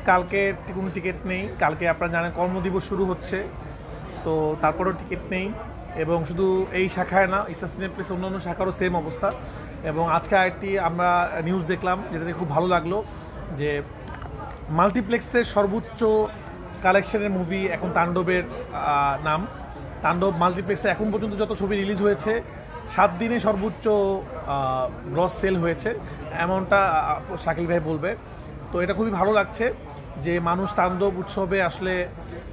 কালকে কোনো টিকিট নেই, কালকে আপনারা জানেন কর্মদিবস শুরু হচ্ছে, তো তারপরেও টিকিট নেই। এবং শুধু এই শাখায় না, ইসা সিনেপ্লেক্স অন্যান্য শাখারও সেম অবস্থা। এবং আজকে আরেকটি আমরা নিউজ দেখলাম যেটাতে খুব ভালো লাগলো, যে মাল্টিপ্লেক্সের সর্বোচ্চ কালেকশনের মুভি এখন তাণ্ডবের নাম। তাণ্ডব মাল্টিপ্লেক্সে এখন পর্যন্ত যত ছবি রিলিজ হয়েছে 7 দিনে সর্বোচ্চ গ্রস সেল হয়েছে, এমনটা শাকিল ভাই বলবে। তো এটা খুবই ভালো লাগছে যে মানুষ তাণ্ডব উৎসবে আসলে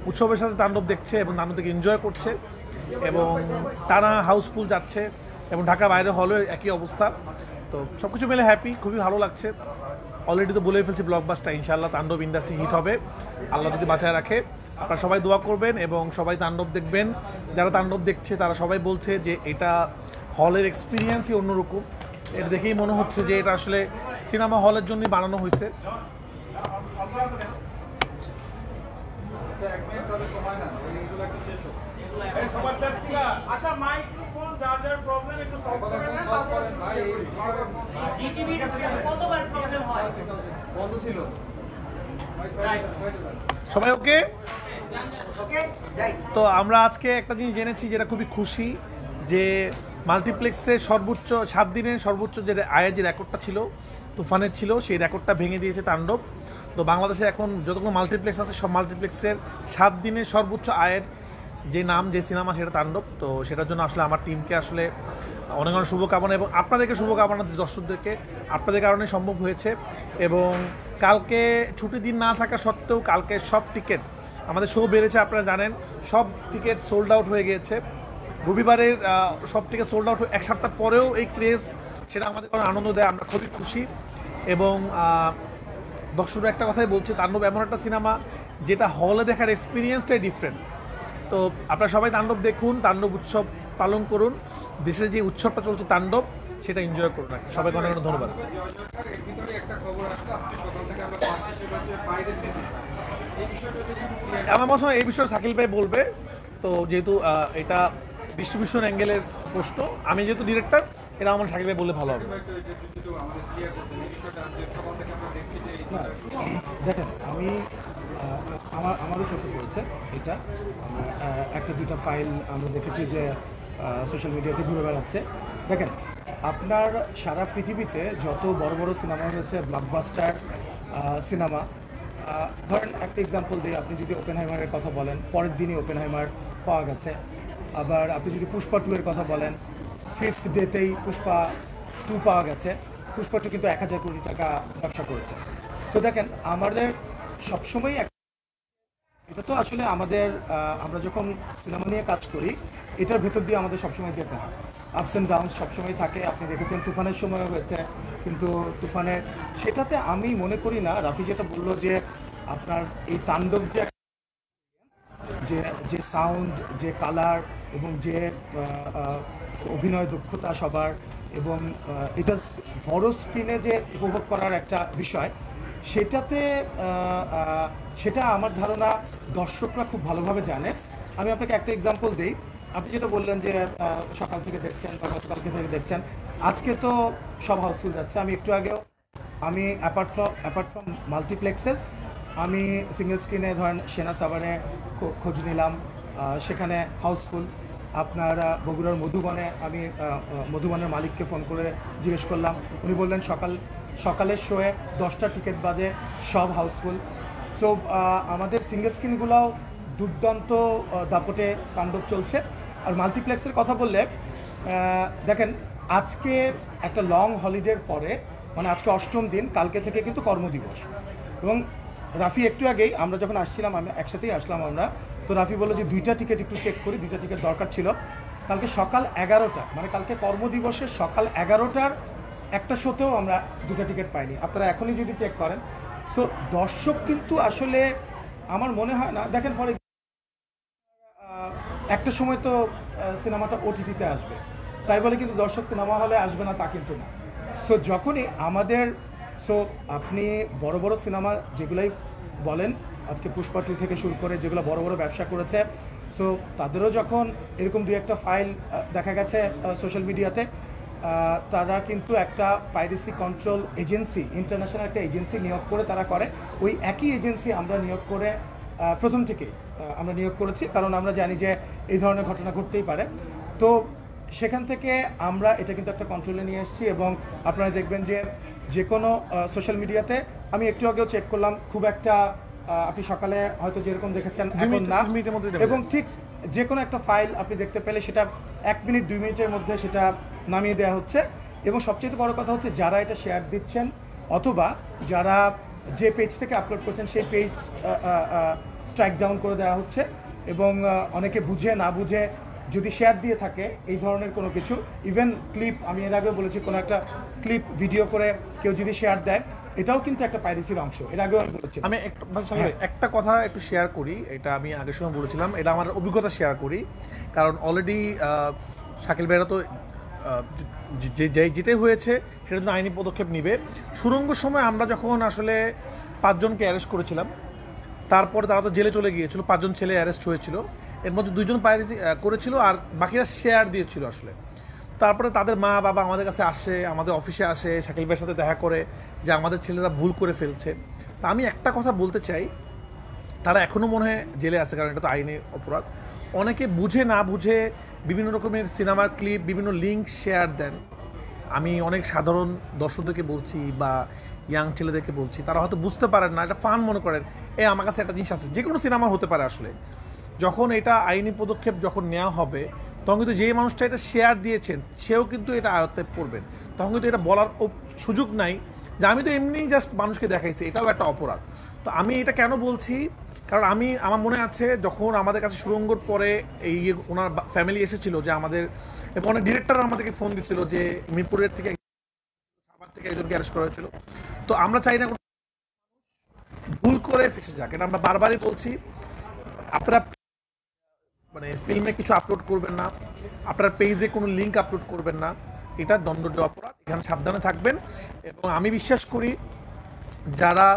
উৎসবের সাথে তাণ্ডব দেখছে এবং তাণ্ডব থেকে এনজয় করছে, এবং টানা হাউসফুল যাচ্ছে, এবং ঢাকা বাইরে হলেও একই অবস্থা। তো সব কিছু মিলে হ্যাপি, খুবই ভালো লাগছে। অলরেডি তো বলেই ফেলছি ব্লকবাস্টার, ইনশাআল্লাহ তাণ্ডব ইন্ডাস্ট্রি হিট হবে, আল্লাহ যদি বাঁচায় রাখে। আপনারা সবাই দোয়া করবেন এবং সবাই তাণ্ডব দেখবেন। যারা তাণ্ডব দেখছে তারা সবাই বলছে যে এটা হলের এক্সপিরিয়েন্সই অন্যরকম। এটা দেখেই মনে হচ্ছে যে এটা আসলে সিনেমা হলের জন্যই বানানো হয়েছে। সবাই ওকে? তো আমরা আজকে একটা জিনিস জেনেছি যেটা খুবই খুশি, যে মাল্টিপ্লেক্সের সর্বোচ্চ 7 দিনের সর্বোচ্চ যে আয়ের যে রেকর্ডটা ছিল তুফানের ছিল, সেই রেকর্ডটা ভেঙে দিয়েছে তাণ্ডব। তো বাংলাদেশে এখন যতগুলো মাল্টিপ্লেক্স আছে সব মাল্টিপ্লেক্সের 7 দিনের সর্বোচ্চ আয়ের যে নাম, যে সিনেমা, সেটা তাণ্ডব। তো সেটার জন্য আসলে আমার টিমকে আসলে অনেক অনেক শুভকামনা, এবং আপনাদেরকে শুভকামনা, দর্শকদেরকে আপনাদের কারণে সম্ভব হয়েছে। এবং কালকে ছুটির দিন না থাকা সত্ত্বেও কালকে সব টিকিট, আমাদের শো বেড়েছে আপনারা জানেন, সব টিকিট সোল্ড আউট হয়ে গিয়েছে। রবিবারের সব টিকিট সোল্ড আউট এক সপ্তাহ পরেও এই ক্রেজ, সেটা আমাদের কোনো আনন্দ দেয়, আমরা খুবই খুশি। এবং দর্শকরা একটা কথাই বলছে, তাণ্ডব এমন একটা সিনেমা যেটা হলে দেখার এক্সপিরিয়েন্সটাই ডিফারেন্ট। তো আপনারা সবাই তাণ্ডব দেখুন, তাণ্ডব উৎসব পালন করুন, দেশের যে উৎসবটা চলছে তাণ্ডব, সেটা এনজয় করুন। সবাইকে অনেক অনেক ধন্যবাদ। আমার মনে হয় এই বিষয়ে শাকিল ভাই বলবে। তো যেহেতু এটা ডিস্ট্রিবিউশন অ্যাঙ্গেলের প্রশ্ন, আমি যেহেতু ডিরেক্টর, এটা আমার শাকিল ভাই বললে ভালো হবে। দেখেন, আমি আমারও চোখে পড়েছে এটা। একটা দুটা ফাইল আমরা দেখেছি যে সোশ্যাল মিডিয়াতে ঘুরে বেড়াচ্ছে। দেখেন, আপনার সারা পৃথিবীতে যত বড় বড় সিনেমা হয়েছে, ব্লকবাস্টার সিনেমা, ধরেন একটা এক্সাম্পল দিই, আপনি যদি ওপেনহাইমারের কথা বলেন, পরের দিনই ওপেনহাইমার পাওয়া গেছে। আবার আপনি যদি পুষ্পা 2 এর কথা বলেন, 5th ডেতেই পুষ্পা 2 পাওয়া গেছে। পুষ্পা 2 কিন্তু 1000 কোটি টাকা ব্যবসা করেছে। তো দেখেন, আমাদের সবসময় এটা তো আসলে আমাদের আমরা যখন সিনেমা নিয়ে কাজ করি, এটার ভেতর দিয়ে আমাদের সবসময় যেতে হয়। আপস অ্যান্ড ডাউন সবসময় থাকে। আপনি দেখেছেন তুফানের সময় হয়েছে, কিন্তু তুফানের সেটাতে আমি মনে করি না, রাফি যেটা বললো যে আপনার এই তাণ্ডব যে যে সাউন্ড, যে কালার, এবং যে অভিনয় দক্ষতা সবার, এবং এটা বড় স্ক্রিনে যে উপভোগ করার একটা বিষয়, সেটাতে সেটা আমার ধারণা দর্শকরা খুব ভালোভাবে জানে। আমি আপনাকে একটা এক্সাম্পল দিই। আপনি যেটা বললেন যে সকাল থেকে দেখছেন বা গতকালকে থেকে দেখছেন, আজকে তো সব হাউসফুল যাচ্ছে। আমি একটু আগেও অ্যাপার্ট ফ্রম মাল্টিপ্লেক্সেস, আমি সিঙ্গেল স্ক্রিনে ধরেন সেনা সাভারে খোঁজ নিলাম, সেখানে হাউসফুল। আপনার বগুড়ার মধুবনে আমি মধুবনের মালিককে ফোন করে জিজ্ঞেস করলাম, উনি বললেন সকালের শোয়ে 10টা টিকিট বাদে সব হাউসফুল। সো আমাদের সিঙ্গেল স্ক্রিনগুলোও দুর্দান্ত দাপটে তাণ্ডব চলছে। আর মাল্টিপ্লেক্সের কথা বললে, দেখেন, আজকে একটা লং হলিডের পরে, মানে আজকে 8ম দিন, কালকে থেকে কিন্তু কর্মদিবস। এবং রাফি একটু আগেই, আমরা যখন আসছিলাম, আমি একসাথেই আসলাম আমরা, তো রাফি বললো যে 2টা টিকিট একটু চেক করি, 2টা টিকিট দরকার ছিল। কালকে সকাল 11টা, মানে কালকে কর্মদিবসের সকাল 11টার একটা শোতেও আমরা 2টা টিকিট পাইনি। আপনারা এখনই যদি চেক করেন। সো দর্শক কিন্তু আসলে আমার মনে হয় না, দেখেন, ফর একটা সময় তো সিনেমাটা ওটিটিতে আসবে, তাই বলে কিন্তু দর্শক সিনেমা হলে আসবে না তা কিন্তু না। সো যখনই আমাদের, সো আপনি বড় বড় সিনেমা যেগুলাই বলেন, আজকে পুষ্পা 2 থেকে শুরু করে যেগুলো বড় বড় ব্যবসা করেছে, সো তাদেরও যখন এরকম দু একটা ফাইল দেখা গেছে সোশ্যাল মিডিয়াতে, তারা কিন্তু একটা পাইরেসি কন্ট্রোল এজেন্সি, ইন্টারন্যাশনাল একটা এজেন্সি নিয়োগ করে তারা করে। ওই একই এজেন্সি আমরা নিয়োগ করে প্রথম থেকেই আমরা নিয়োগ করেছি, কারণ আমরা জানি যে এই ধরনের ঘটনা ঘটতেই পারে। তো সেখান থেকে আমরা এটা কিন্তু একটা কন্ট্রোলে নিয়ে এসেছি, এবং আপনারা দেখবেন যে যে কোনো সোশ্যাল মিডিয়াতে, আমি একটু আগেও চেক করলাম, খুব একটা আপনি সকালে হয়তো যেরকম দেখেছেন এখন না, এবং ঠিক যে কোনো একটা ফাইল আপনি দেখতে পেলে সেটা 1 মিনিট 2 মিনিটের মধ্যে সেটা নামিয়ে দেওয়া হচ্ছে। এবং সবচেয়ে বড় কথা হচ্ছে যারা এটা শেয়ার দিচ্ছেন অথবা যারা যে পেজ থেকে আপলোড করছেন সেই পেজ স্ট্রাইক ডাউন করে দেওয়া হচ্ছে। এবং অনেকে বুঝে না বুঝে যদি শেয়ার দিয়ে থাকে এই ধরনের কোনো কিছু, ইভেন ক্লিপ, আমি এর আগেও বলেছি, কোনো একটা ক্লিপ ভিডিও করে কেউ যদি শেয়ার দেয়, এটাও কিন্তু একটা পাইরেসির অংশ। এর আগেও আমি বলেছি। আমি একটা কথা একটু শেয়ার করি, এটা আমি আগের সময় বলেছিলাম, এটা আমার অভিজ্ঞতা শেয়ার করি। কারণ অলরেডি শাকিল ভাইরা তো যেটাই হয়েছে সেটা জন্য আইনি পদক্ষেপ নিবে। সুরঙ্গ সময় আমরা যখন আসলে 5 জনকে অ্যারেস্ট করেছিলাম, তারপরে তারা তো জেলে চলে গিয়েছিল, 5 জন ছেলে অ্যারেস্ট হয়েছিল, এর মধ্যে 2 জন পাইরেসি করেছিল আর বাকিরা শেয়ার দিয়েছিল আসলে। তারপরে তাদের মা বাবা আমাদের কাছে আসে, আমাদের অফিসে আসে, শাকিল ভাইয়ের সাথে দেখা করে যে আমাদের ছেলেরা ভুল করে ফেলছে। তা আমি একটা কথা বলতে চাই, তারা এখনও মনে হয় জেলে আছে, কারণ এটা তো আইনের অপরাধ। অনেকে বুঝে না বুঝে বিভিন্ন রকমের সিনেমার ক্লিপ, বিভিন্ন লিঙ্ক শেয়ার দেন। আমি অনেক সাধারণ দর্শকদেরকে বলছি বা ইয়াং ছেলেদেরকে বলছি, তারা হয়তো বুঝতে পারেন না, এটা ফান মনে করেন, আমার কাছে একটা জিনিস আছে, যে কোনো সিনেমা হতে পারে আসলে। যখন এটা আইনি পদক্ষেপ যখন নেওয়া হবে, তখন কিন্তু যে মানুষটা এটা শেয়ার দিয়েছেন সেও কিন্তু এটা আয়ত্তে পড়বেন। তখন কিন্তু এটা বলার সুযোগ নাই যে আমি তো এমনি জাস্ট মানুষকে দেখাইছি, এটাও একটা অপরাধ। তো আমি এটা কেন বলছি, কারণ আমার মনে আছে যখন আমাদের কাছে সুরঙ্গর পরে এই ওনার ফ্যামিলি এসেছিল, যে আমাদের অনেক ডিরেক্টর আমাদেরকে ফোন দিচ্ছিল যে মিরপুরের থেকে একজনকে অ্যারেস্ট করা হয়েছিল। তো আমরা চাই না ভুল করে ফেসে যাক, এটা আমরা বারবারই বলছি। আপনারা মানে ফিল্মে কিছু আপলোড করবেন না, আপনার পেজে কোনো লিঙ্ক আপলোড করবেন না, এটা দণ্ডনীয় অপরাধ, এখানে সাবধানে থাকবেন। এবং আমি বিশ্বাস করি যারা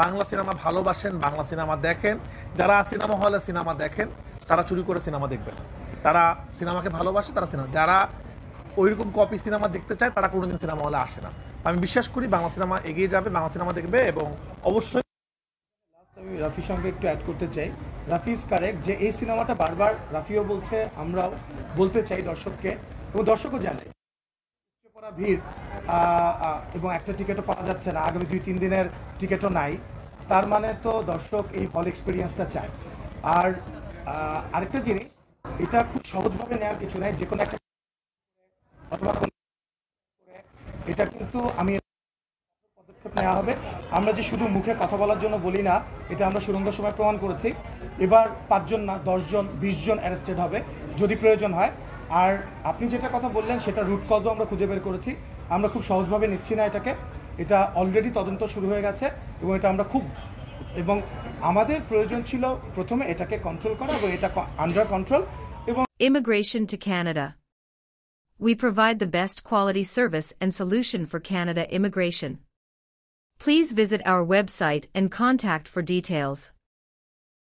বাংলা সিনেমা ভালোবাসেন, বাংলা সিনেমা দেখেন, যারা সিনেমা হলে সিনেমা দেখেন, তারা চুরি করে সিনেমা দেখবেন। তারা সিনেমাকে ভালোবাসে, তারা সিনেমা, যারা ওইরকম কপি সিনেমা দেখতে চায় তারা কোনোদিন সিনেমা হলে আসে না। আমি বিশ্বাস করি বাংলা সিনেমা এগিয়ে যাবে, বাংলা সিনেমা দেখবে। এবং অবশ্যই আমি রাফির সঙ্গে একটু অ্যাড করতে চাই। রাফি ইজ কারেক্ট যে এই সিনেমাটা বারবার রাফিও বলছে, আমরাও বলতে চাই দর্শককে, এবং দর্শকও জানে পড়া ভিড়, এবং একটা টিকিটও পাওয়া যাচ্ছে না, আগামী 2-3 দিনের টিকিটও নাই। তার মানে তো দর্শক এই হল এক্সপিরিয়েন্সটা চায়। আর আরেকটা জিনিস, এটা খুব সহজভাবে নেওয়ার কিছু নাই, যে কোনো একটা অথবা এটা কিন্তু আমি পদক্ষেপ নেওয়া হবে। আমরা যে শুধু মুখে কথা বলার জন্য বলি না, এটা আমরা সুরঙ্গের সময় প্রমাণ করেছি। এবার 5 জন না 10 জন 20 জন অ্যারেস্টেড হবে যদি প্রয়োজন হয়। আর আপনি যেটা কথা বললেন সেটা রুট কজও আমরা খুঁজে বের করেছি। আমরা খুব সহজভাবে নিচ্ছি না এটাকে, এটা অলরেডি তদন্ত শুরু হয়ে গেছে, এবং এটা আমরা এবং আমাদের প্রয়োজন ছিল প্রথমে এটাকে কন্ট্রোল করা, এবং এটা আন্ডার কন্ট্রোল। এবং Immigration to Canada. We provide the best quality service and solution for Canada immigration. Please visit our website and contact for details.